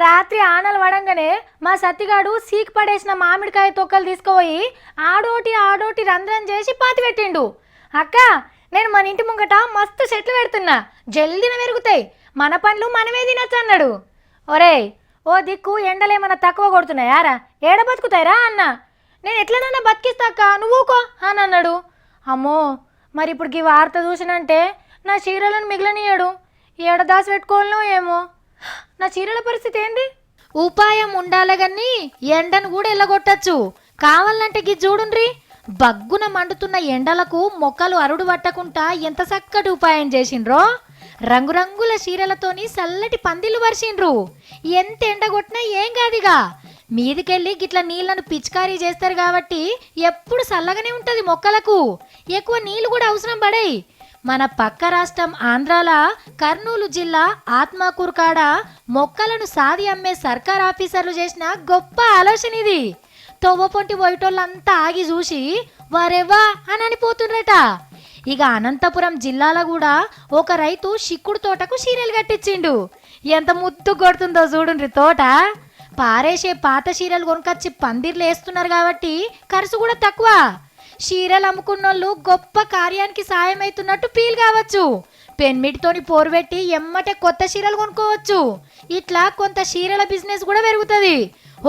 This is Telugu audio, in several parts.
రాత్రి ఆనలు పడంగానే మా సత్తిగాడు సీకి పడేసిన మామిడికాయ తొక్కలు తీసుకుపోయి ఆడోటి రంధ్రం చేసి పాతి పెట్టిండు. అక్క, నేను మన ఇంటి ముంగట మస్తు చెట్లు పెడుతున్నా, జల్దిన పెరుగుతాయి, మన పండ్లు మనమే తినచ్చు అన్నాడు. ఒరేయ్, ఓ దిక్కు ఎండలేమన్నా తక్కువ కొడుతున్నాయారా, ఏడ బతుకుతాయిరా అన్న. నేను ఎట్లనన్నా బతికిస్తాక నువ్వుకో అని అన్నాడు. అమ్మో, మరి ఇప్పుడు ఈ వార్త చూసినంటే నా చీరలను మిగిలనియడు, ఏడ దాసి పెట్టుకోవాలనో ఏమో. నా చీరల పరిస్థితి ఏంది? ఉపాయం ఉండాలి గాని ఎండను కూడా ఎల్లగొట్టచ్చు. కావాలంటే గి చూడుండ్రి, బగ్గున మండుతున్న ఎండలకు మొక్కలు అరుడు పట్టకుండా ఎంత చక్కటి ఉపాయం చేసిండ్రో. రంగురంగుల చీరలతోని చల్లటి పందిళ్ళు పరిచిండ్రు. ఎంత ఎండగొట్టినా ఏం కాదిగా. మీదికెళ్ళి గిట్ల నీళ్లను పిచికారీ చేస్తారు కాబట్టి ఎప్పుడు చల్లగానే ఉంటది మొక్కలకు, ఎక్కువ నీళ్లు కూడా అవసరం పడాయి. మన పక్క రాష్ట్రం ఆంధ్రాల కర్నూలు జిల్లా ఆత్మకూరు కాడ మొక్కలను సాది అమ్మే సర్కార్ ఆఫీసర్లు చేసిన గొప్ప ఆలోచన ఇది. తొవ్వపొంటి పోయేటోళ్ళంతా ఆగి చూసి వారెవ్వా అని అనిపోతుండ్రట. ఇక అనంతపురం జిల్లాలో కూడా ఒక రైతు చిక్కుడు తోటకు చీరలు కట్టించిండు. ఎంత ముద్దు కొడుతుందో చూడుండ్రి తోట. పారేసే పాత చీరలు కొనుకొచ్చి పందిర్లు వేస్తున్నారు కాబట్టి ఖర్చు కూడా తక్కువ. చీరలు అమ్ముకున్నోళ్ళు గొప్ప కార్యానికి సాయం అవుతున్నట్టు ఫీల్ కావచ్చు. పెన్మిటితోని పోరుపెట్టి ఎమ్మటే కొత్త చీరలు కొనుక్కోవచ్చు. ఇట్లా కొంత చీరల బిజినెస్ కూడా పెరుగుతుంది.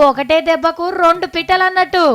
ఒకటే దెబ్బకు రెండు పిట్టలు అన్నట్టు.